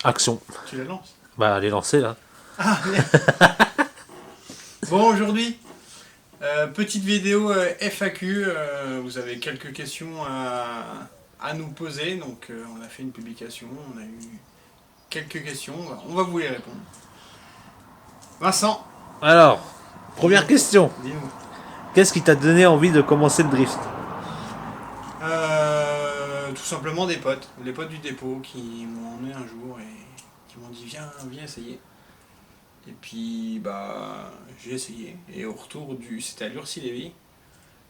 Action. Tu la lances? Bah, elle est lancée là. Ah, merde. Bon, aujourd'hui, petite vidéo FAQ. Vous avez quelques questions à nous poser. Donc, on a fait une publication. On a eu quelques questions. On va vous les répondre. Vincent, Alors, première dis-nous. question. Dis-nous. Qu'est-ce qui t'a donné envie de commencer le drift? Tout simplement des potes. Les potes du dépôt qui m'ont emmené un jour et qui m'ont dit viens essayer. Et puis, bah, j'ai essayé. Et au retour c'était à Lurcy-Lévis.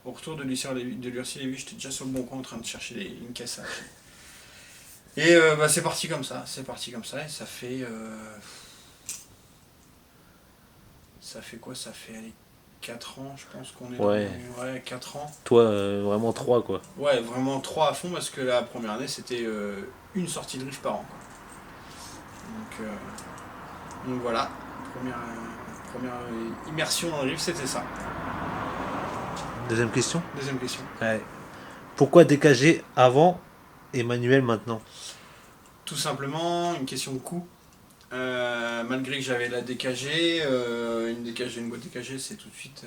Au retour de Lurcy-Lévis, j'étais déjà sur le bon coin en train de chercher une caisse à acheter. Et bah, c'est parti comme ça. C'est parti comme ça. Et ça fait. Ça fait quoi? Ça fait allez, 4 ans, je pense qu'on est Ouais. Ouais, 4 ans. Toi, vraiment 3 quoi. Ouais, vraiment 3 à fond parce que la première année, c'était une sortie de drift par an, quoi. Donc voilà. Première immersion dans le drift, c'était ça. Deuxième question. Deuxième question. Ouais. Pourquoi DKG avant et manuel maintenant? Tout simplement, une question de coût. Malgré que j'avais la DKG, une boîte DKG, c'est tout de suite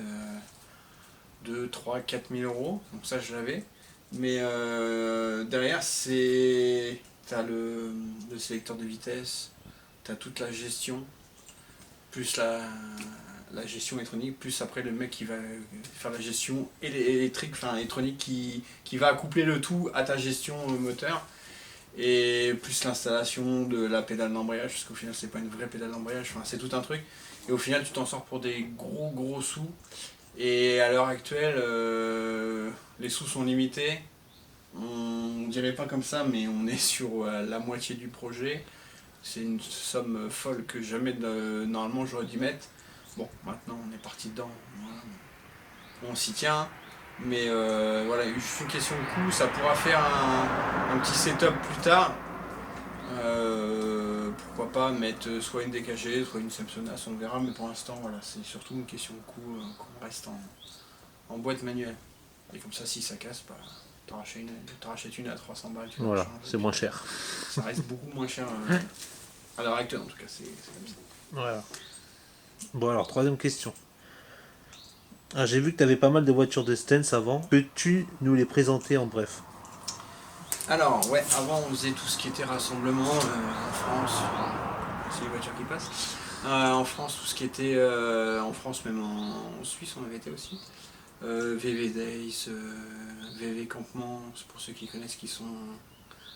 2, 3, 4 000 euros. Donc ça, je l'avais. Mais derrière, t'as le sélecteur de vitesse, t'as toute la gestion, plus la gestion électronique, plus après le mec qui va faire la gestion électronique qui va accoupler le tout à ta gestion moteur. Et plus l'installation de la pédale d'embrayage, parce qu'au final c'est pas une vraie pédale d'embrayage, enfin, c'est tout un truc. Et au final tu t'en sors pour des gros sous. Et à l'heure actuelle, les sous sont limités. On dirait pas comme ça, mais on est sur la moitié du projet. C'est une somme folle que jamais normalement j'aurais dû mettre. Bon, maintenant on est parti dedans, voilà. On s'y tient. Mais voilà, juste une question de coût, ça pourra faire un petit setup plus tard. Pourquoi pas mettre soit une DKG, soit une Samsonas, on verra, mais pour l'instant, voilà, c'est surtout une question de coût qu'on reste en boîte manuelle. Et comme ça, si ça casse, bah, t'en rachètes une à 300 balles. Voilà, c'est moins cher. Ça reste beaucoup moins cher à l'heure actuelle, en tout cas, c'est comme ça. Voilà. Bon alors, troisième question. Ah, j'ai vu que tu avais pas mal de voitures de Stance avant. Peux-tu nous les présenter en bref? Alors, ouais, avant on faisait tout ce qui était rassemblement en France, c'est les voitures qui passent. En France, tout ce qui était en France, même en Suisse, on avait été aussi. VV Days, VV Campement, c'est pour ceux qui connaissent qui sont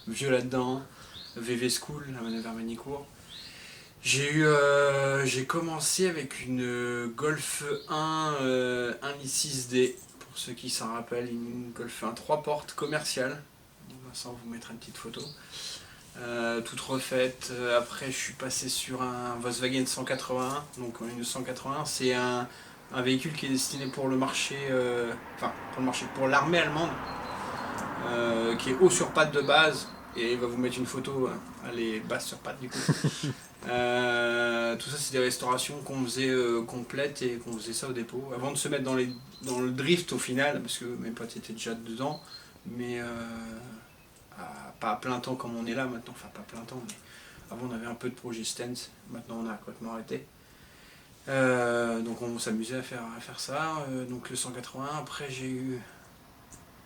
vieux là-dedans. VV School, la manœuvre Vermenicourt. J'ai commencé avec une Golf 1 1.6D, pour ceux qui s'en rappellent, une Golf 1 3 portes commerciale. Vincent vous mettra une petite photo. Toute refaite. Après, je suis passé sur un Volkswagen 181. Donc, une 181, c'est un véhicule qui est destiné pour le marché, pour l'armée allemande, qui est haut sur pattes de base. Et il va vous mettre une photo, elle est basse sur pattes du coup. Tout ça, c'est des restaurations qu'on faisait complètes et qu'on faisait ça au dépôt. Avant de se mettre dans le drift au final, parce que mes potes étaient déjà dedans, mais pas à plein temps comme on est là maintenant, enfin pas plein temps, mais avant on avait un peu de projet Stance, maintenant on a complètement arrêté. Donc on s'amusait à faire ça, donc le 180, après j'ai eu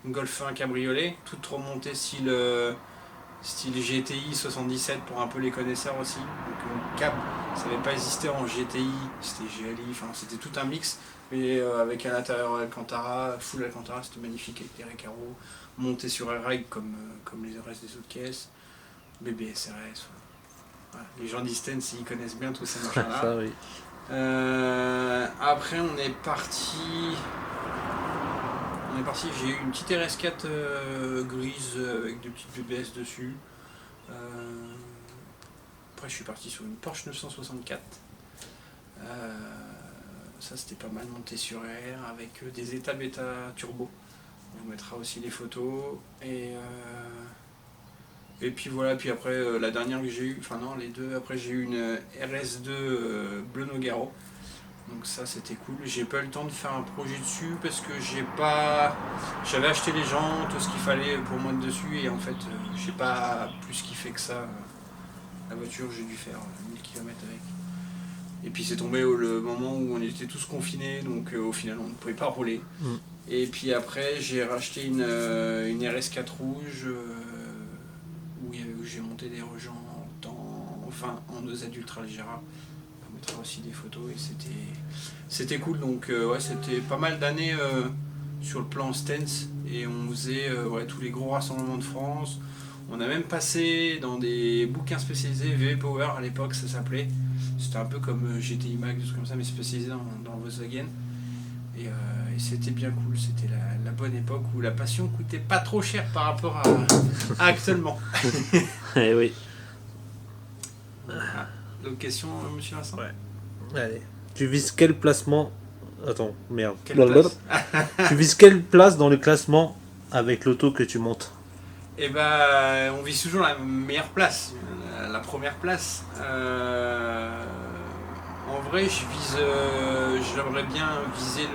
une Golf 1 cabriolet, toute remontée style GTI 77 pour un peu les connaisseurs aussi. Donc Cap, ça n'avait pas existé en GTI, c'était GLI, enfin c'était tout un mix, mais avec à l'intérieur Alcantara, full Alcantara, c'était magnifique avec des récarreaux, monté sur R-Ride comme les restes des autres caisses, BBSRS. Voilà. Les gens d'Istens, ils connaissent bien tous ces machins-là. Ça, oui. Après, on est parti, j'ai eu une petite RS4 grise avec des petites BBS dessus. Après, je suis parti sur une Porsche 964. Ça, c'était pas mal, monté sur R avec des états bêta turbo. On vous mettra aussi les photos. Et puis voilà, puis après la dernière que j'ai eue, enfin non, les deux, après j'ai eu une RS2 Bleu Nogaro. Donc ça c'était cool. J'ai pas eu le temps de faire un projet dessus parce que j'avais acheté les jantes, tout ce qu'il fallait pour moi dessus et en fait j'ai pas plus kiffé que ça la voiture, j'ai dû faire 1000 km avec. Et puis c'est tombé le moment où on était tous confinés, donc au final on ne pouvait pas rouler. Mm. Et puis après j'ai racheté une RS4 rouge où j'ai monté des gens en 2Z Ultra Légera. On mettra aussi des photos et c'était cool. Donc ouais, c'était pas mal d'années sur le plan Stance et on faisait tous les gros rassemblements de France. On a même passé dans des bouquins spécialisés, VW Power à l'époque ça s'appelait. C'était un peu comme GTI Mag, des trucs comme ça, mais spécialisé dans Volkswagen. Et c'était bien cool, c'était la bonne époque où la passion coûtait pas trop cher par rapport à actuellement. Eh oui. Voilà. D'autres questions, monsieur Vincent? Ouais. Allez. Tu vises quel placement... Attends, merde. Quelle place? Tu vises quelle place dans le classement avec l'auto que tu montes? Et ben, on vise toujours la meilleure place, la première place. En vrai, j'aimerais bien viser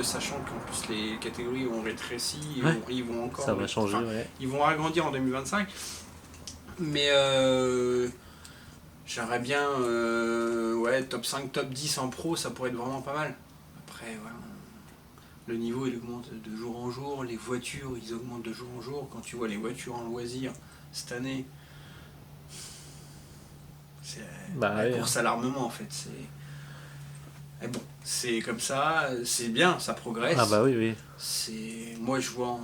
sachant qu'en plus les catégories ont rétréci, Ouais. ils vont encore. Ça va changer, ouais. Ils vont agrandir en 2025. Mais j'aimerais bien, top 5, top 10 en pro, ça pourrait être vraiment pas mal. Après, voilà. Le niveau il augmente de jour en jour, les voitures ils augmentent de jour en jour. Quand tu vois les voitures en loisir cette année, c'est la course à l'armement en fait. Mais bon, c'est comme ça, c'est bien, ça progresse. Ah bah oui. Moi je vois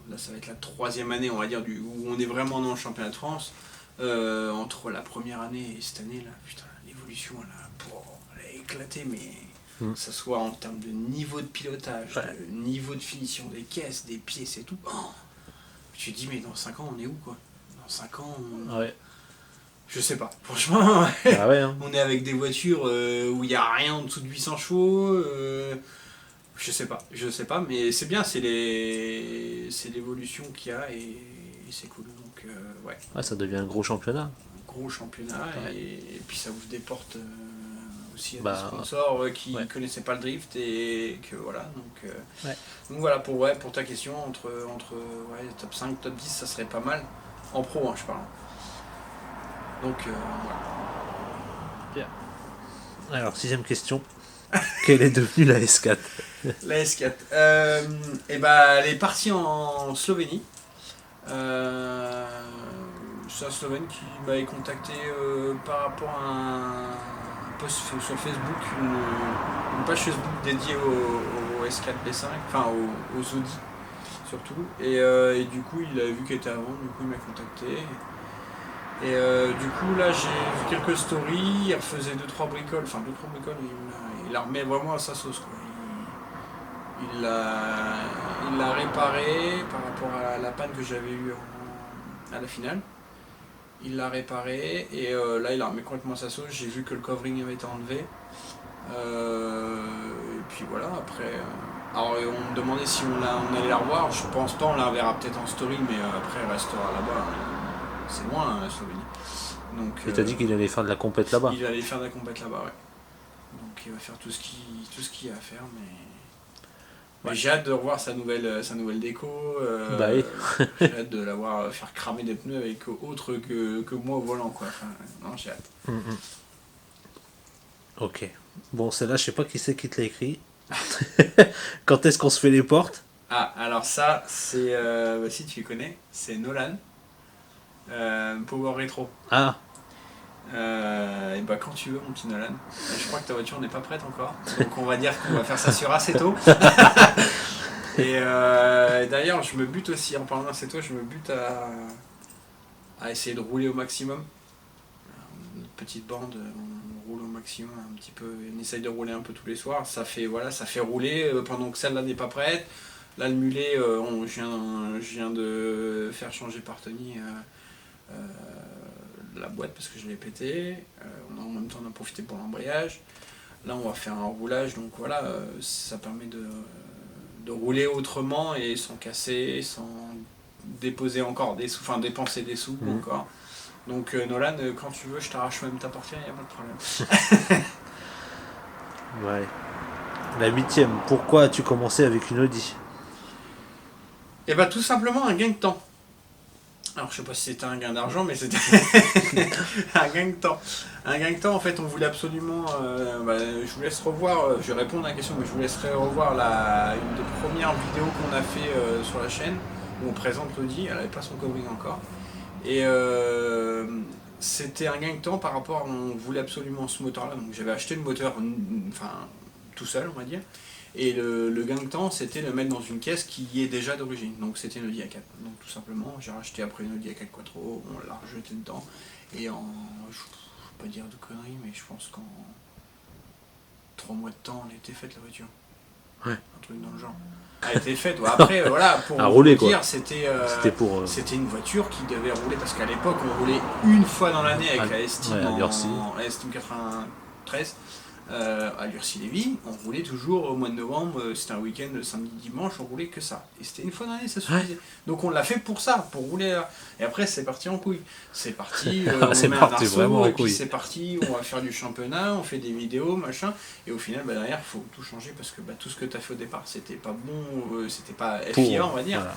là ça va être la 3e année on va dire où on est vraiment dans le championnat de France. Entre la première année et cette année là, putain, l'évolution elle a éclaté mais. Que ce soit en termes de niveau de pilotage, de niveau de finition des caisses, des pièces et tout. Tu te dis, mais dans 5 ans, on est où quoi? Dans 5 ans, Ouais. Je sais pas. Franchement, Ah ouais, hein. on est avec des voitures où il n'y a rien en dessous de 800 chevaux. Je sais pas, mais c'est bien, c'est l'évolution qu'il y a et c'est cool. Donc, ouais. Ça devient un gros championnat. Un gros championnat et puis ça ouvre des portes. Aussi à des Bah, sponsors qui connaissaient pas le drift et que voilà donc voilà pour ta question entre top 5 top 10 ça serait pas mal en pro je parle donc voilà. Bien. Alors 6ème question. Quelle est devenue la S4? La S4 elle est partie en Slovénie. C'est un Slovène qui m'avait contacté par rapport à un post sur Facebook, une page Facebook dédiée au S4 B5, enfin aux Audi surtout. Et du coup, il avait vu qu'elle était à vendre, du coup, il m'a contacté. Et du coup, là, j'ai vu quelques stories, il refaisait 2-3 bricoles, il la remet vraiment à sa sauce, quoi. Il l'a réparé par rapport à la panne que j'avais eue à la finale. Il l'a réparé et là il la remet complètement à sa sauce. J'ai vu que le covering avait été enlevé. Et puis voilà, après. Alors on me demandait si on allait la revoir. Je pense pas, on la verra peut-être en story, mais après elle restera là-bas. C'est loin la Slovénie. Donc, Et t'as dit qu'il allait faire de la compète là-bas? Il allait faire de la compète là-bas, ouais. Donc il va faire tout ce qu'il y a à faire, mais j'ai hâte de revoir sa nouvelle déco. Bah oui. J'ai hâte de la voir faire cramer des pneus avec autre que moi au volant, quoi. Enfin, non, j'ai hâte. Ok. Bon, celle-là, je sais pas qui c'est qui te l'a écrit. Quand est-ce qu'on se fait les portes? Ah, alors ça, c'est... si tu connais, c'est Nolan. Power Retro. Ah. Et bah quand tu veux mon petit Nolan. Je crois que ta voiture n'est pas prête encore. Donc on va dire qu'on va faire ça sur Assetto. Et d'ailleurs je me bute aussi, en parlant d'Assetto, je me bute à essayer de rouler au maximum. Une petite bande, on roule au maximum un petit peu, on essaye de rouler un peu tous les soirs. Ça fait rouler pendant que celle-là n'est pas prête. Là le mulet, je viens de faire changer par Tony la boîte parce que je l'ai pété. En même temps on a profité pour l'embrayage. Là on va faire un roulage, donc voilà, ça permet de rouler autrement et sans casser, sans déposer encore des sous, enfin dépenser des sous encore. Donc Nolan, quand tu veux, je t'arrache même ta portière, il n'y a pas de problème. Ouais. La 8ème, pourquoi as-tu commencé avec une Audi? Et bah tout simplement un gain de temps. Alors je sais pas si c'était un gain d'argent, mais c'était un gain de temps. Un gain de temps, en fait, on voulait absolument... je vous laisse revoir, je vais répondre à la question, mais je vous laisserai revoir une des premières vidéos qu'on a fait sur la chaîne, où on présente l'Audi, elle n'avait pas son covering encore. Et c'était un gain de temps par rapport à... On voulait absolument ce moteur-là, donc j'avais acheté le moteur, enfin, tout seul, on va dire. Et le gain de temps, c'était le mettre dans une caisse qui y est déjà d'origine. Donc c'était une Audi A4. Donc tout simplement, j'ai racheté après une Audi A4 Quattro, on l'a rejeté dedans. Et je ne vais pas dire de conneries, mais je pense qu'en 3 mois de temps, elle était faite la voiture. Ouais. Un truc dans le genre. Elle était faite. Ouais, après, voilà, pour à rouler, vous dire, quoi. c'était C'était une voiture qui devait rouler. Parce qu'à l'époque, on roulait une fois dans l'année avec la S-Team ouais, S-Team 93. À Lurcy-Lévis, on roulait toujours au mois de novembre, c'était un week-end, samedi, dimanche, on roulait que ça. Et c'était une fois dans l'année, ça suffisait. Ouais. Donc on l'a fait pour ça, pour rouler là. Et après, c'est parti en couille. C'est parti, on met un arceau, et puis c'est parti, on va faire du championnat, on fait des vidéos, machin. Et au final, derrière, il faut tout changer parce que tout ce que tu as fait au départ, c'était pas bon, c'était pas FIA, on va dire. Voilà.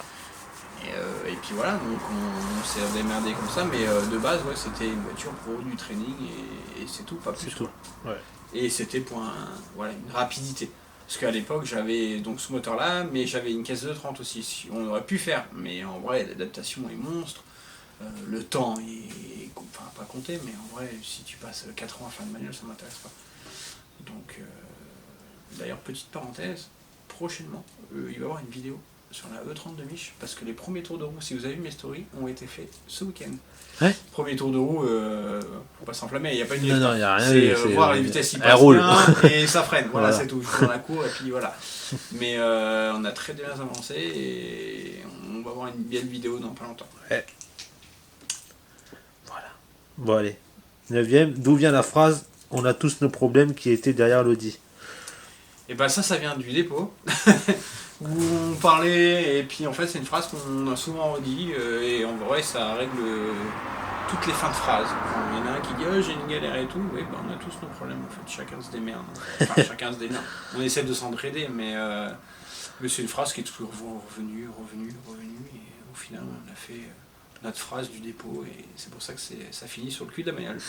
Et puis voilà, donc on s'est démerdé comme ça, mais de base, ouais, c'était une voiture pour du training et c'est tout, pas plus. C'est tout. Ouais. Et c'était pour une rapidité. Parce qu'à l'époque, j'avais donc ce moteur-là, mais j'avais une caisse de 30 aussi. On aurait pu faire, mais en vrai, l'adaptation est monstre. Le temps est pas compté, mais en vrai, si tu passes 4 ans à faire une manuelle, ça ne m'intéresse pas. Donc, d'ailleurs, petite parenthèse, prochainement, il va y avoir une vidéo sur la E30 de Mich, parce que les premiers tours de roue, si vous avez vu mes stories, ont été faits ce week-end. Ouais. Premier tour de roue, faut pas s'enflammer, il n'y a pas de non, il y a rien. C'est voir les vitesses, il passe bien et ça freine. Voilà, c'est tout. Je suis dans la cour et puis voilà. Mais on a très bien avancé et on va avoir une belle vidéo dans pas longtemps. Ouais. Voilà. Bon, allez. 9ème, d'où vient la phrase « On a tous nos problèmes qui étaient derrière l'Audi » ? Et ben ça vient du dépôt. Où on parlait, et puis en fait c'est une phrase qu'on a souvent redit, et en vrai ça règle toutes les fins de phrases. Il y en a un qui dit oh, j'ai une galère et tout, oui on a tous nos problèmes en fait, chacun se démerde. Enfin chacun se démerde. On essaie de s'entraider, mais c'est une phrase qui est toujours revenue, et au final on a fait notre phrase du dépôt, et c'est pour ça que ça finit sur le cul de la bagnole.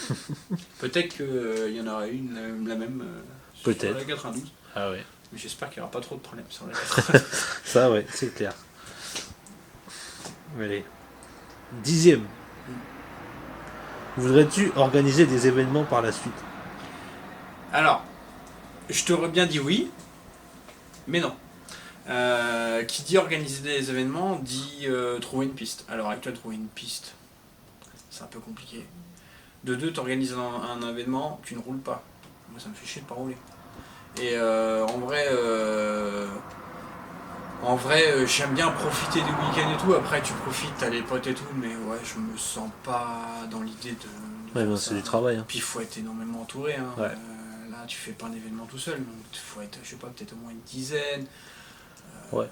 Peut-être qu'il y en aura une, la même, sur la 92. Ah ouais. Mais j'espère qu'il n'y aura pas trop de problèmes sur la 92. Ça ouais, c'est clair. Allez. 10ème. Voudrais-tu organiser des événements par la suite ? Alors, je t'aurais bien dit oui, mais non. Qui dit organiser des événements dit trouver une piste. À l'heure actuelle, trouver une piste, c'est un peu compliqué. De deux, tu organises un événement, tu ne roules pas. Moi, ça me fait chier de ne pas rouler. Et en vrai, j'aime bien profiter du week-end et tout. Après, tu profites, t'as les potes et tout, mais ouais, je me sens pas dans l'idée de. Ouais, ben, c'est du travail. Hein. Puis il faut être énormément entouré. Hein. Ouais. Là, tu fais pas un événement tout seul, donc il faut être, je sais pas, peut-être au moins une dizaine. Ouais.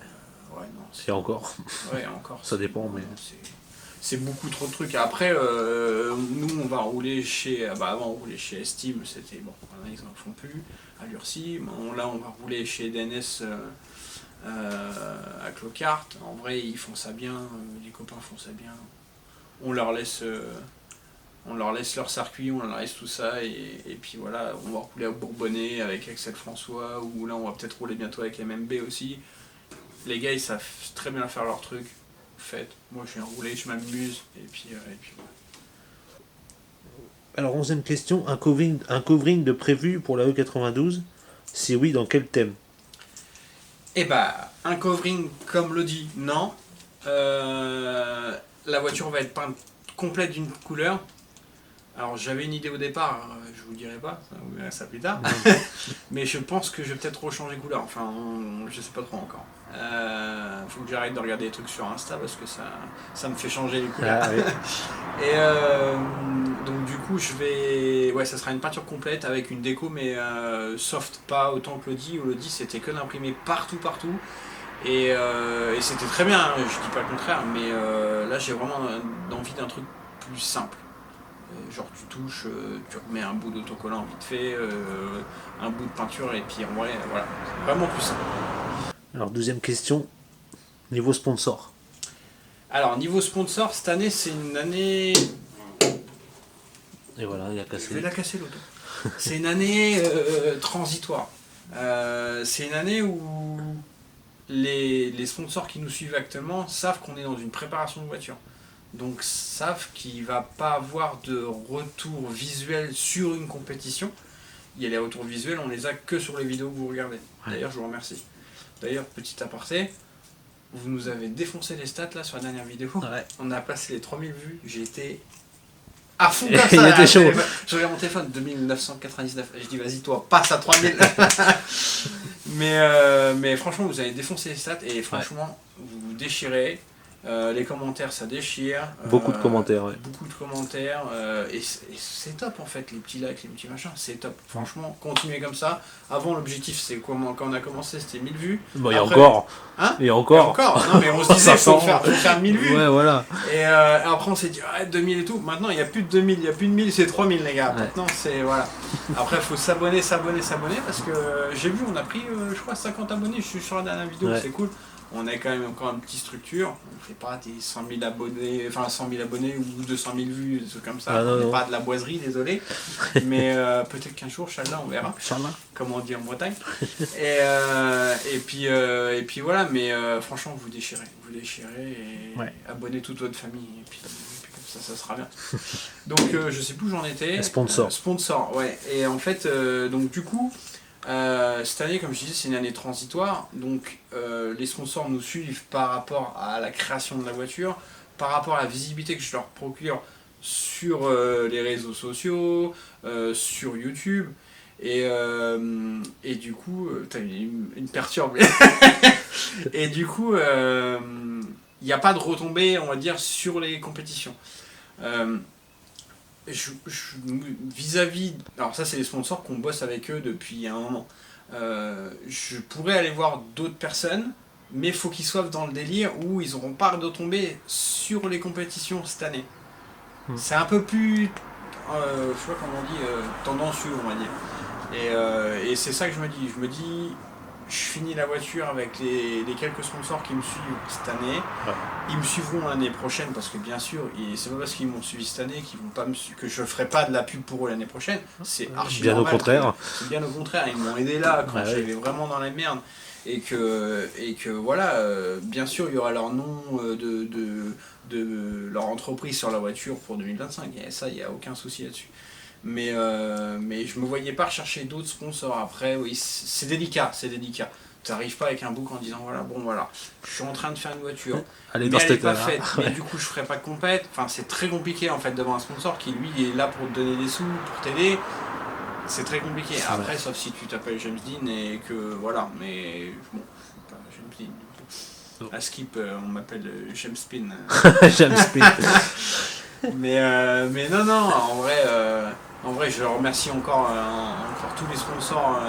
Ouais, non. C'est encore. Ouais, encore. Ça dépend, mais. C'est beaucoup trop de trucs. Après, nous, on va rouler chez. Avant, on roulait chez S-Team, c'était bon. Ils en font plus. À Lurcy. Là, on va rouler chez DNS à Clocart. En vrai, ils font ça bien. Les copains font ça bien. On leur laisse leur circuit, on leur laisse tout ça. Et puis voilà, on va rouler à Bourbonnais avec Axel François. Ou là, on va peut-être rouler bientôt avec MMB aussi. Les gars, ils savent très bien faire leur truc. Faites. Moi, je viens rouler, je m'amuse. Et puis voilà. Alors, 11ème question, un covering de prévu pour la E92 ? Si oui, dans quel thème ? Eh un covering comme l'Audi, non. La voiture va être peinte complète d'une couleur. Alors, j'avais une idée au départ, je vous le dirai pas, vous verrez ça plus tard. Mais je pense que je vais peut-être rechanger couleur. Enfin, je sais pas trop encore. Faut que j'arrête de regarder des trucs sur Insta parce que ça me fait changer les couleurs. Ah, oui. Et donc du coup ça sera une peinture complète avec une déco mais soft, pas autant que l'Audi, où l'Audi c'était que d'imprimer partout et c'était très bien, je dis pas le contraire, mais là j'ai vraiment envie d'un truc plus simple. Genre tu touches, tu remets un bout d'autocollant vite fait, un bout de peinture et puis en vrai voilà, c'est vraiment plus simple. Alors, 12ème question, niveau sponsor. Alors, niveau sponsor, cette année, c'est une année... Et voilà, il a Je cassé. vais la casser l'auto. C'est une année transitoire. C'est une année où les sponsors qui nous suivent actuellement savent qu'on est dans une préparation de voiture. Donc savent qu'il ne va pas avoir de retour visuel sur une compétition. Il y a les retours visuels, on les a que sur les vidéos que vous regardez. D'ailleurs, je vous remercie. D'ailleurs, petit aparté, vous nous avez défoncé les stats là sur la dernière vidéo. Ouais. On a passé les 3000 vues. J'ai été à fond comme Il ça. était chaud. Je regarde mon téléphone, 2999. Je dis, vas-y, toi, passe à 3000. mais franchement, vous avez défoncé les stats et franchement, vous déchirez. Les commentaires, ça déchire. Beaucoup de commentaires, ouais. Beaucoup de commentaires. Et c'est top en fait, les petits likes, les petits machins, c'est top. Franchement, continuez comme ça. Avant, l'objectif, c'est quand on a commencé, c'était 1000 vues. Bon, il y a Après, encore. Hein Et encore. Non, mais on se disait, faut faire 1000 vues. Ouais, voilà. Et après, on s'est dit, ouais, 2000 et tout. Maintenant, il n'y a plus de 2000, il n'y a plus de 1000, c'est 3000, les gars. Ouais. Maintenant, c'est. Voilà. Après, il faut s'abonner. Parce que j'ai vu, on a pris, je crois, 50 abonnés. Je suis sur la dernière vidéo, Ouais. c'est cool. On est quand même encore une petite structure. On ne fait pas des 100 000 abonnés, enfin 100 000 abonnés ou 200 000 vues, des trucs comme ça. Ah, non, on n'est non. pas de la boiserie, désolé. Mais peut-être qu'un jour, Inch'Allah, on verra. Inch'Allah. Comme on dit en Bretagne. Et puis voilà, mais franchement, vous déchirez et Ouais. abonnez toute votre famille. Et puis comme ça sera bien. Donc, je sais plus où j'en étais. Sponsor. Sponsor, ouais. Et en fait, donc du coup, cette année, comme je disais, c'est une année transitoire. Donc, les sponsors nous suivent par rapport à la création de la voiture, par rapport à la visibilité que je leur procure sur les réseaux sociaux, sur YouTube. Et du coup, t'as une perturbe. Et du coup, il n'y a pas de retombée, on va dire, sur les compétitions. Vis-à-vis, alors ça c'est les sponsors qu'on bosse avec eux depuis un moment. Je pourrais aller voir d'autres personnes, mais il faut qu'ils soient dans le délire où ils n'auront pas de retombée sur les compétitions cette année. C'est un peu plus, je sais pas comment on dit, tendancieux, on va dire. Et c'est ça que je me dis. Je me dis, je finis la voiture avec les quelques sponsors qui me suivent cette année. Ouais. Ils me suivront l'année prochaine parce que bien sûr, c'est pas parce qu'ils m'ont suivi cette année qu'ils vont pas que je ferai pas de la pub pour eux l'année prochaine. C'est archi Bien normal. au contraire. C'est bien au contraire. Ils m'ont aidé là quand Ouais, j'étais vraiment dans la merde. Et que voilà, bien sûr, il y aura leur nom de leur entreprise sur la voiture pour 2025. Et ça, il n'y a aucun souci là-dessus. Mais je me voyais pas rechercher d'autres sponsors. Après, oui, c'est délicat. Tu n'arrives pas avec un book en disant voilà, je suis en train de faire une voiture. Allez, Mais dans elle cette n'est pas état-là. faite. Mais du coup, je ferai pas de compète. Enfin, c'est très compliqué en fait d'avoir un sponsor qui lui est là pour te donner des sous, pour t'aider. C'est très compliqué. Après, sauf si tu t'appelles James Dean et que voilà. Mais bon, je suis pas James Dean. Oh. À Skip, on m'appelle James Spin. J'aime Speed. mais non, en vrai, je remercie encore tous les sponsors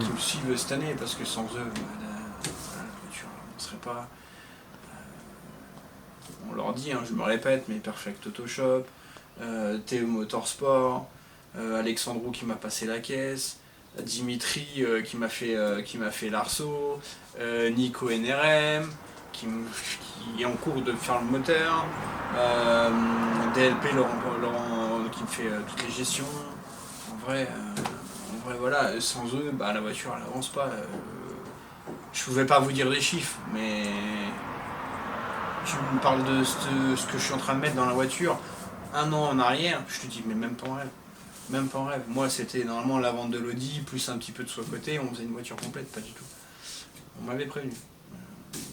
qui me suivent cette année parce que sans eux, la voiture ne serait pas. On leur dit, hein, je me répète, mais Perfect Autoshop, Théo Motorsport, Alexandro qui m'a passé la caisse, Dimitri qui m'a fait l'arceau, Nico NRM qui est en cours de faire le moteur, DLP Laurent qui me fait toutes les gestions. En vrai, voilà, sans eux, la voiture elle avance pas. Je pouvais pas vous dire des chiffres, mais tu me parles de ce que je suis en train de mettre dans la voiture un an en arrière, je te dis mais même pas en rêve. Même pas en rêve. Moi c'était normalement la vente de l'Audi plus un petit peu de son côté, on faisait une voiture complète, pas du tout. On m'avait prévenu.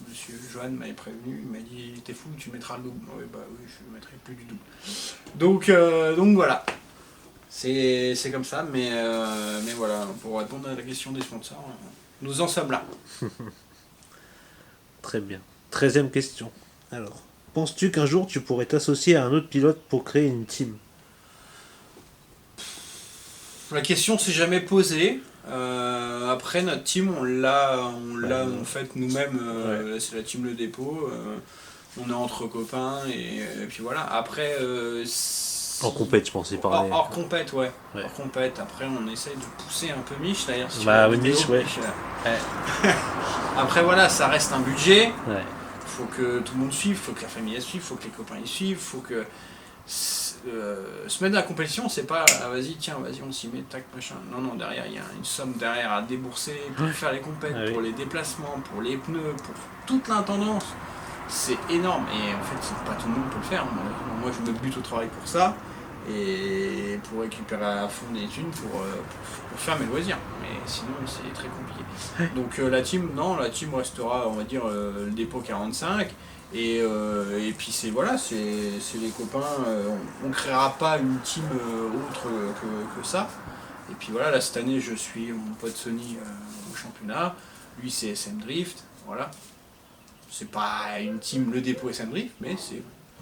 Monsieur Johan m'avait prévenu, il m'a dit t'es fou, tu mettras le double. Oui, je ne mettrai plus du double. Donc voilà. C'est comme ça, mais voilà, pour répondre à la question des sponsors, nous en sommes là. Très bien. 13e question. Alors, penses-tu qu'un jour tu pourrais t'associer à un autre pilote pour créer une team? La question s'est jamais posée. Après notre team, on l'a en fait nous-mêmes. C'est la team Le Dépôt. On est entre copains et puis voilà. Après. En compète, je pensais parler. Hors compète, ouais. Ouais. Hors compète. Après, on essaye de pousser un peu Mich d'ailleurs. Si Bah, tu vois la Mich, vidéo, ouais. Après, voilà, ça reste un budget. Ouais. faut que tout le monde suive, faut que la famille elle suive, faut que les copains y suivent, faut que se mettre dans la compétition, c'est pas vas-y tiens vas-y on s'y met tac machin. Non derrière il y a une somme derrière à débourser pour faire les compètes, Ah oui. pour les déplacements, pour les pneus, pour toute l'intendance. C'est énorme et en fait c'est pas tout le monde peut le faire. Moi je me bute au travail pour ça et pour récupérer à fond des thunes pour faire mes loisirs. Mais sinon c'est très compliqué. Donc la team restera on va dire le dépôt 45. Et puis c'est les copains, on ne créera pas une team autre que ça. Et puis voilà, là cette année je suis mon pote Sony au championnat, lui c'est SM Drift, voilà. C'est pas une team le dépôt SM Drift, mais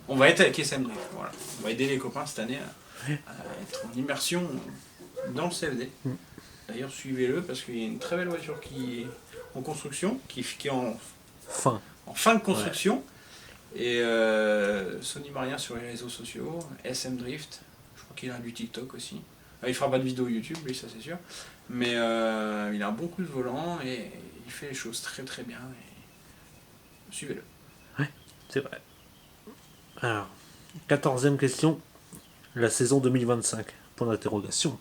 on va être avec SM Drift, voilà. On va aider les copains cette année à être en immersion dans le CFD. D'ailleurs suivez-le parce qu'il y a une très belle voiture qui est en construction, qui est en fin de construction. Ouais. Et Sony Marien sur les réseaux sociaux, SM Drift, je crois qu'il a du TikTok aussi. Il fera pas de vidéo YouTube, lui, ça c'est sûr. Mais il a un bon coup de volant et il fait les choses très très bien. Et suivez-le. Ouais, c'est vrai. Alors, 14e question. La saison 2025, point d'interrogation.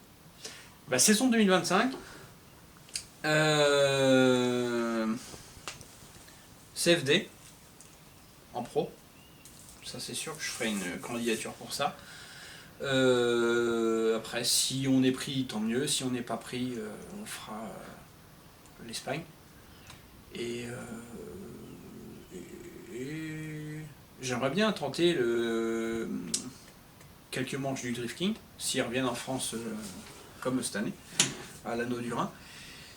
Saison 2025. CFD. En pro, ça c'est sûr que je ferai une candidature pour ça. Après, si on est pris, tant mieux. Si on n'est pas pris, on fera l'Espagne. Et j'aimerais bien tenter quelques manches du drifting, s'ils reviennent en France comme cette année, à l'anneau du Rhin.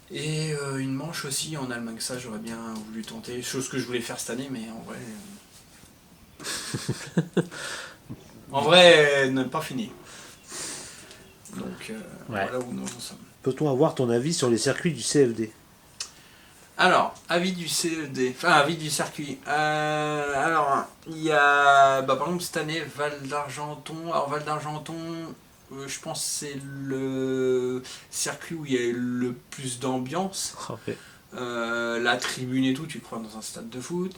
Et une manche aussi en Allemagne, ça j'aurais bien voulu tenter, chose que je voulais faire cette année, mais en vrai... en vrai, n'a pas fini. Donc voilà où nous en sommes. Peut-on avoir ton avis sur les circuits du CFD ? Alors, avis du CFD, enfin avis du circuit. Alors, il y a par exemple cette année Val d'Argenton. Alors Val d'Argenton, je pense que c'est le circuit où il y a le plus d'ambiance. Okay. La tribune et tout, tu crois dans un stade de foot.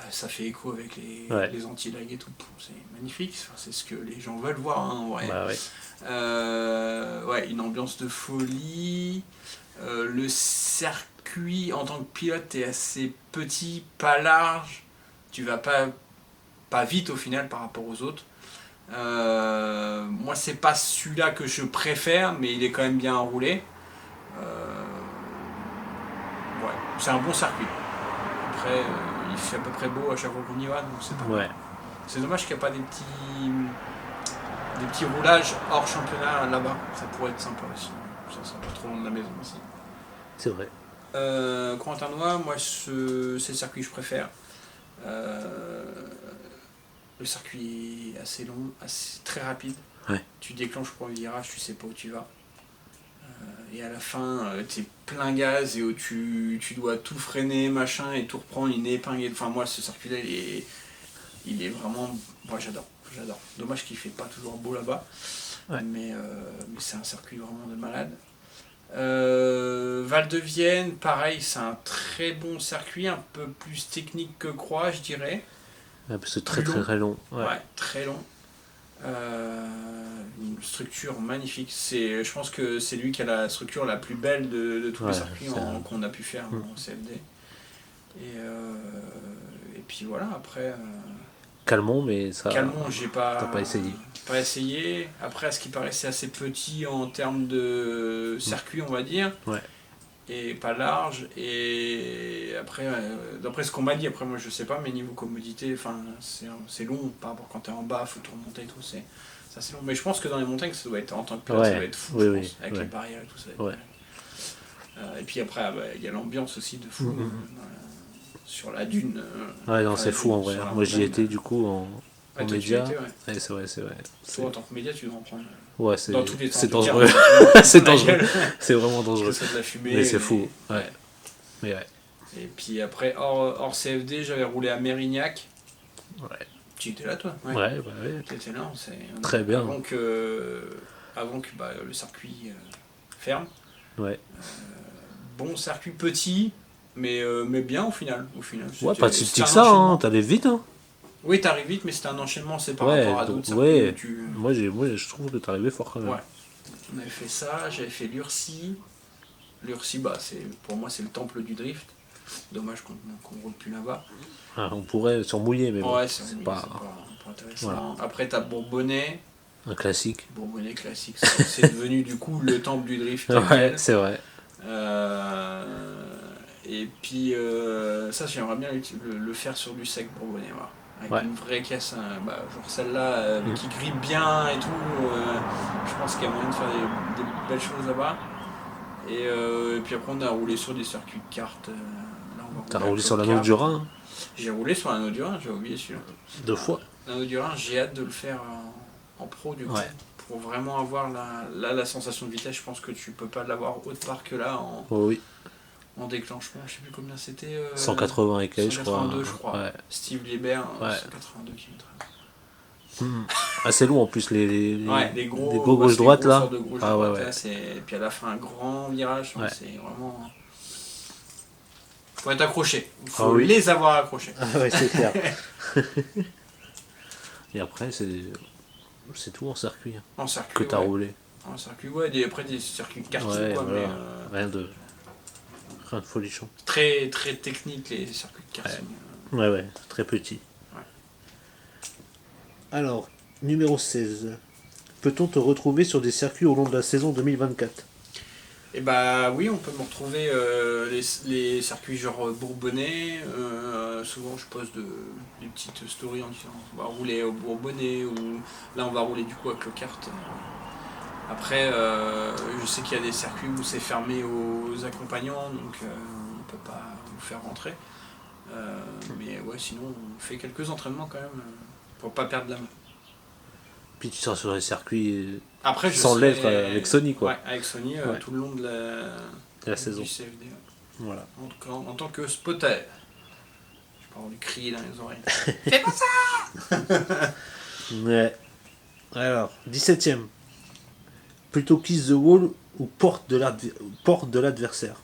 Ça fait écho avec les anti-lag et tout. C'est magnifique, enfin, c'est ce que les gens veulent voir en vrai. Une ambiance de folie. Le circuit en tant que pilote est assez petit, pas large. Tu vas pas vite au final par rapport aux autres. Moi c'est pas celui-là que je préfère, mais il est quand même bien enroulé. C'est un bon circuit. Après, il fait à peu près beau à chaque fois qu'on y va, donc c'est pas mal. C'est dommage qu'il n'y a pas des petits roulages hors championnat là-bas. Ça pourrait être sympa aussi. Ça pas trop loin de la maison aussi. C'est vrai. Corentin-Noix, moi c'est le circuit que je préfère. Le circuit est assez long, très rapide. Tu déclenches pour un virage, tu sais pas où tu vas. Et à la fin, tu es plein gaz et où tu dois tout freiner, machin, et tout reprendre, une épingle. Enfin, moi, ce circuit-là, il est vraiment... Moi, j'adore. Dommage qu'il fait pas toujours beau là-bas. Mais c'est un circuit vraiment de malade. Val de Vienne, pareil, c'est un très bon circuit, un peu plus technique que Croix, je dirais. C'est très très long. Très long. Une structure magnifique. Je pense que c'est lui qui a la structure la plus belle de tous les circuits qu'on a pu faire en CFD. Et puis voilà, après... Calmont, mais ça... Calmont, j'ai pas essayé. Pas essayé. Après, à ce qui paraissait assez petit en termes de circuit, on va dire. Et pas large. Et après, d'après ce qu'on m'a dit, après moi je sais pas, mais niveau commodité, c'est long par rapport quand t'es en bas, faut tout remonter et tout, c'est assez long. Mais je pense que dans les montagnes, ça doit être en tant que pilote, ça doit être fou, je pense, avec les barrières et tout ça. Et puis après, il y a l'ambiance aussi de fou sur la dune. C'est fou en vrai. Moi j'y étais du coup en média. C'est vrai. Toi en tant que média, tu dois en prendre. C'est dangereux. C'est dangereux. C'est vraiment dangereux. C'est de la fumée. Mais c'est fou. Et puis après, hors CFD, j'avais roulé à Mérignac. Tu étais là, toi ? Tu étais là. Très bien. Avant que le circuit ferme. Bon circuit petit, Mais bien au final. Ouais, pas si c'était petit que un ça, hein. enchaînement. T'allais vite, hein. Oui, t'arrives vite, mais c'était un enchaînement, c'est par Ouais, rapport à donc, d'autres circuits où ouais. tu... Moi, je trouve que t'arrivais fort quand même. Ouais. On avait fait ça, j'avais fait l'Urcie. L'Urcie, bah, pour moi, c'est le temple du drift. Dommage qu'on roule plus là-bas. Ah, on pourrait surmouiller, mais bon, Ouais, c'est pas intéressant. Voilà. Après, t'as Bourbonnais. un classique. Bourbonnais classique, c'est devenu du coup le temple du drift. Ouais, tel. c'est vrai. Et puis, ça, j'aimerais bien le faire sur du sec Bourbonnais. Voilà. Avec Ouais. une vraie caisse, genre celle-là, qui grippe bien et tout. Je pense qu'il y a moyen de faire des belles choses là-bas. Et puis après, on a roulé sur des circuits de cartes. Là, on va T'as rouler à roulé sur Claude l'anneau Cart. du Rhin, hein, J'ai roulé sur l'anneau du Rhin, j'ai oublié celui-là. 2 fois. L'anneau du Rhin, j'ai hâte de le faire en pro du coup. Ouais. Pour vraiment avoir la sensation de vitesse. Je pense que tu peux pas l'avoir autre part que là Oh, oui. en déclenchement. Je sais plus combien c'était. 180 et quelques, je crois. 182, je crois. Ouais. Steve Lieber, Ouais. 182 km. Assez long en plus, les gros gauche-droite là. sortes de gauche Ah ouais, droite, ouais. là, et puis à la fin, un grand virage. Donc Ouais. c'est vraiment. Faut être accroché. Faut Ah oui. les avoir accrochés. Ah ouais, c'est clair. Et après, c'est tout en circuit hein, En circuit. que t'as ouais. roulé. En circuit, ouais. Après des circuits de karting, Ouais, quoi. voilà. Mais Rien de folichon. très, très technique les circuits de karting. Ouais, ouais, très petit. Ouais. Alors, numéro 16. Peut-on te retrouver sur des circuits au long de la saison 2024 ? Et bah oui, on peut me retrouver les circuits genre Bourbonnais. Souvent, je poste des petites stories en disant on va rouler au Bourbonnais ou là on va rouler du coup avec le kart. Après, je sais qu'il y a des circuits où c'est fermé aux accompagnants, donc on peut pas vous faire rentrer. Mais ouais, sinon on fait quelques entraînements quand même pour pas perdre la main. Puis tu seras sur les circuits Après, je sans serai- l'être avec Sony, quoi. Ouais, avec Sony Ouais. tout le long de La saison. du CFD. Ouais. Voilà. En tant que spotter. Je peux avoir du crier dans les oreilles. Fais pas ça. Ouais. Alors, 17ème. Plutôt kiss the wall ou porte de l'adversaire.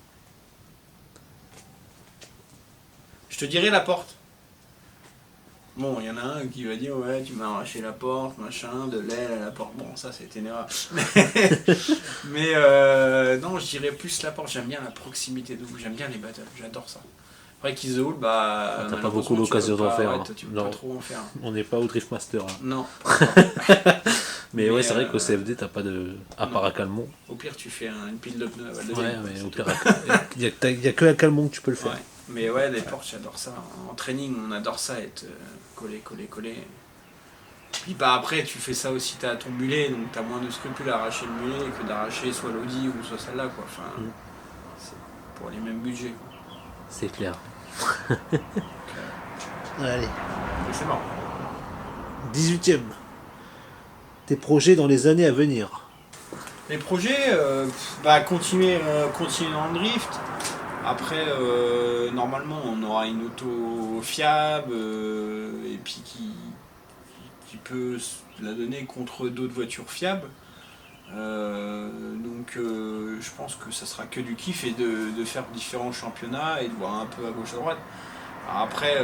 Je te dirai la porte. Bon, il y en a un qui va dire ouais, tu m'as arraché la porte, machin, de l'aile à la porte. Bon, ça c'était une erreur. Mais non, je dirais plus la porte. J'aime bien la proximité de vous. J'aime bien les battles. J'adore ça. Après, Kiss the Hall, bah. T'as pas malheureusement, beaucoup tu l'occasion peux d'en pas- faire, ouais, hein. toi, tu peux Non. pas trop en faire. On n'est pas au Driftmaster. Hein. Non. Mais ouais, Mais, c'est vrai qu'au CFD, t'as pas de. À part à Calmont. Au pire, tu fais une pile de pneus à Val de Ouais, Vienne, mais c'est au tout. pire, il y a que à Calmont que tu peux le faire. Ouais. Mais ouais, les portes, j'adore ça. En training, on adore ça, être collé. Puis bah après, tu fais ça aussi, t'as ton mulet, donc t'as moins de scrupules à arracher le mulet que d'arracher soit l'Audi ou soit celle-là, quoi. Enfin, c'est pour les mêmes budgets, quoi. C'est clair. Donc, Allez. mais c'est marrant. 18ème. Tes projets dans les années à venir. Les projets, continuer dans le drift. Après, normalement, on aura une auto fiable et puis qui peut la donner contre d'autres voitures fiables. Donc, je pense que ça sera que du kiff et de faire différents championnats et de voir un peu à gauche à droite. Alors après,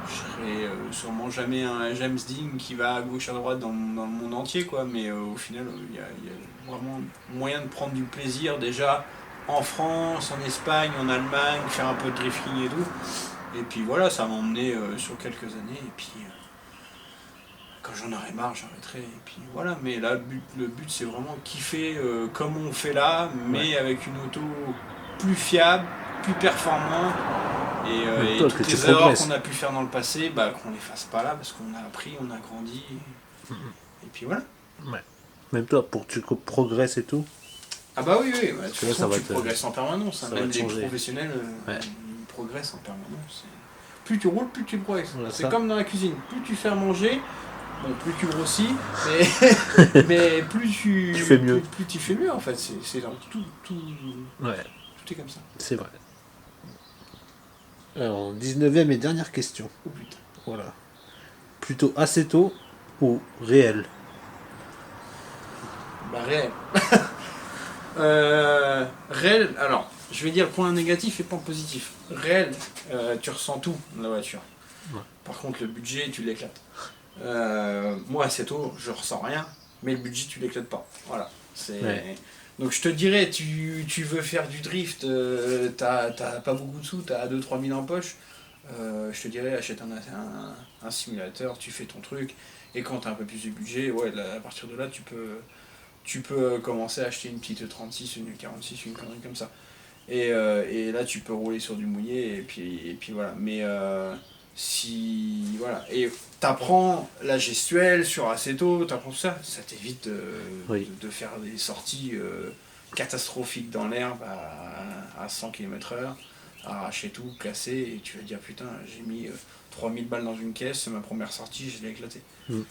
je serai sûrement jamais un James Dean qui va à gauche à droite dans le monde entier, quoi. Mais au final, il y a vraiment moyen de prendre du plaisir déjà en France, en Espagne, en Allemagne, faire un peu de drifting et tout. Et puis voilà, ça m'a emmené sur quelques années. Et puis quand j'en aurai marre, j'arrêterai. Et puis voilà, mais là, le but c'est vraiment kiffer comme on fait là, mais avec une auto plus fiable, plus performante. Et toi, toutes que tu les erreurs progresses. qu'on a pu faire dans le passé, qu'on les fasse pas là parce qu'on a appris, on a grandi. Et puis voilà. Ouais. Même toi, pour que tu progresses et tout. Ah bah oui, de toute là, façon, ça va tu te- progresses en permanence. Hein. ça va Même te les changer. professionnels Ouais. ils progressent en permanence. Plus tu roules, plus tu progresses. Voilà, C'est ça. comme dans la cuisine. Plus tu fais à manger, bon, plus tu grossis, mais plus tu Tu fais mieux. Plus tu fais mieux en fait. C'est dans tout Ouais, est comme ça. c'est vrai. Alors, 19ème et dernière question. Oh putain. Voilà. Plutôt Aceto ou réel. Bah réel. Réel, alors, je vais dire point négatif et point positif. Réel, tu ressens tout dans la voiture. Ouais. Par contre, le budget, tu l'éclates. Moi, Assetto, je ressens rien, mais le budget, tu l'éclates pas. Voilà. Ouais. Donc je te dirais, tu veux faire du drift, t'as pas beaucoup de sous, t'as 2-3 000 en poche, je te dirais, achète un simulateur, tu fais ton truc, et quand t'as un peu plus de budget, ouais, là, à partir de là, tu peux commencer à acheter une petite 36, une 46, une connerie comme ça. Et là, tu peux rouler sur du mouillé, et puis voilà. Mais si. Voilà. Et t'apprends la gestuelle sur Assetto, t'apprends tout ça, ça t'évite Oui. de faire des sorties catastrophiques dans l'herbe à 100 km/h, arracher tout, casser, et tu vas dire putain, j'ai mis 3000 balles dans une caisse, c'est ma première sortie, je l'ai éclaté. Donc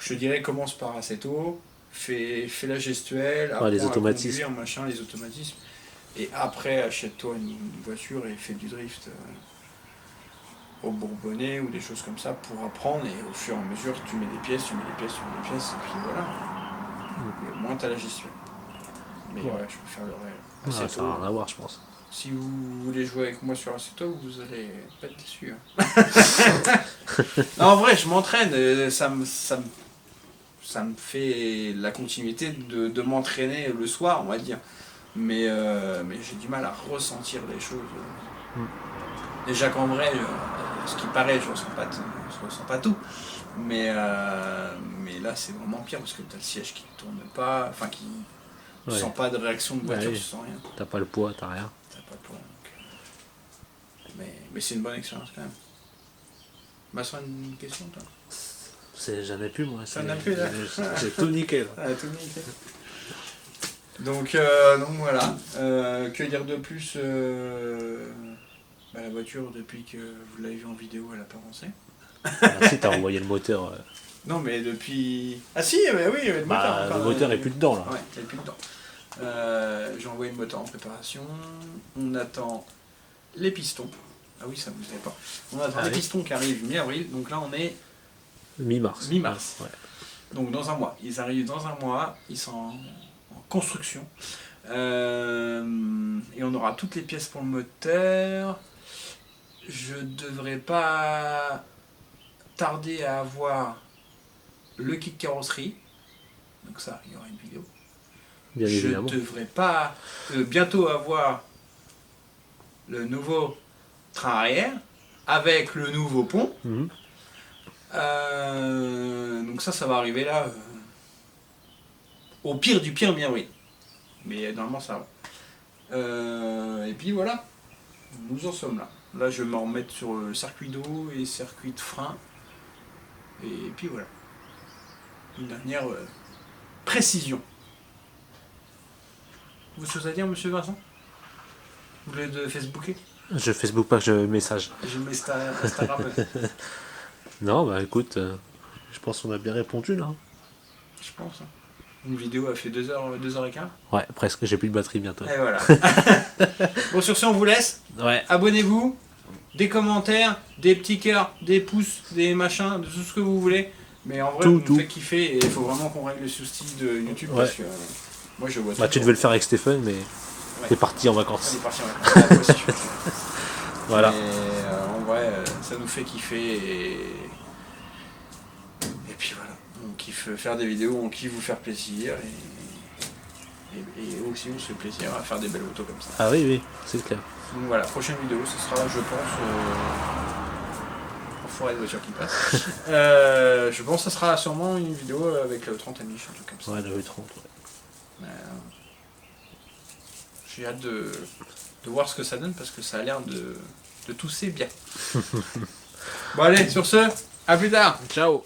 je te dirais, commence par Assetto, fais la gestuelle, apprends les à automatismes. conduire, machin, les automatismes. Et après, achète-toi une voiture et fais du drift au Bourbonnais ou des choses comme ça pour apprendre. Et au fur et à mesure, tu mets des pièces, et puis voilà. Et au moins, tu as la gestion. Mais ouais, je préfère le réel. Ah, ça Assetto, n'a rien à voir, je pense. si vous voulez jouer avec moi sur Assetto, vous allez pas être déçus. Hein. Non, en vrai, je m'entraîne. Ça me fait la continuité de m'entraîner le soir, on va dire. Mais j'ai du mal à ressentir les choses. Déjà qu'en vrai, ce qui paraît, je ressens pas tout. Mais là, c'est vraiment pire parce que tu as le siège qui ne tourne pas, enfin qui ne Ouais. sent pas de réaction de voiture, Ouais. tu sens rien. T'as pas le poids, t'as rien. T'as pas de poids. Mais c'est une bonne expérience quand même. Vincent, une question toi? J'en ai plus, moi. T'en as plus, là? J'ai tout niqué, là. Ah, tout nickel. Donc voilà. Que dire de plus la voiture, depuis que vous l'avez vue en vidéo, elle a pas avancé. Ah, si, t'as envoyé le moteur. Non, mais depuis. Ah si, mais oui, le moteur. Le moteur est plus dedans, là. Ouais, il n'est plus dedans. J'ai envoyé le moteur en préparation. On attend les pistons. Ah oui, ça vous savez pas. On attend les pistons qui arrivent mi-avril. Donc là, on est Mi-mars. mi-mars. Ouais. Donc dans un mois. Ils arrivent dans un mois. Ils sont en construction. Et on aura toutes les pièces pour le moteur. Je devrais pas tarder à avoir le kit carrosserie. Donc ça, il y aura une vidéo. Bien évidemment. Je devrais pas bientôt avoir le nouveau train arrière avec le nouveau pont. Mhm. Donc ça va arriver là au pire du pire mi-avril. Mais normalement ça va. Et puis voilà, nous en sommes là. Là je vais m'en remettre sur le circuit d'eau et circuit de frein. Et puis voilà. Une dernière précision. Vous avez chose à dire, monsieur Vincent? Vous voulez de Facebooker? Je Facebook pas, je message. Je mets Instagram. Non, bah écoute, je pense qu'on a bien répondu, là. Je pense. Hein. Une vidéo a fait 2h15. Ouais, presque, j'ai plus de batterie bientôt. Et voilà. Bon, sur ce, on vous laisse. Ouais. Abonnez-vous. Des commentaires, des petits cœurs, des pouces, des machins, de tout ce que vous voulez. Mais en vrai, Tout, vous tout. me faites kiffer et il faut vraiment qu'on règle le souci de YouTube Ouais. parce que moi je vois Bah, tu devais le faire avec Stéphane, mais t'es parti en On vacances. est parti en vacances. Ah, moi aussi, je suis parti. Voilà. Mais en vrai, ça nous fait kiffer et puis voilà. On kiffe faire des vidéos, on kiffe vous faire plaisir et aussi on se fait plaisir à faire des belles photos comme ça. Ah oui, oui, c'est clair. Donc voilà, prochaine vidéo, ce sera, je pense, en forêt de voiture qui passe. Je pense que ce sera sûrement une vidéo avec le 30 Amish, un truc comme ça. Ouais, le 30. Ouais. J'ai hâte de voir ce que ça donne parce que ça a l'air de tousser bien. Bon allez, sur ce, à plus tard. Ciao.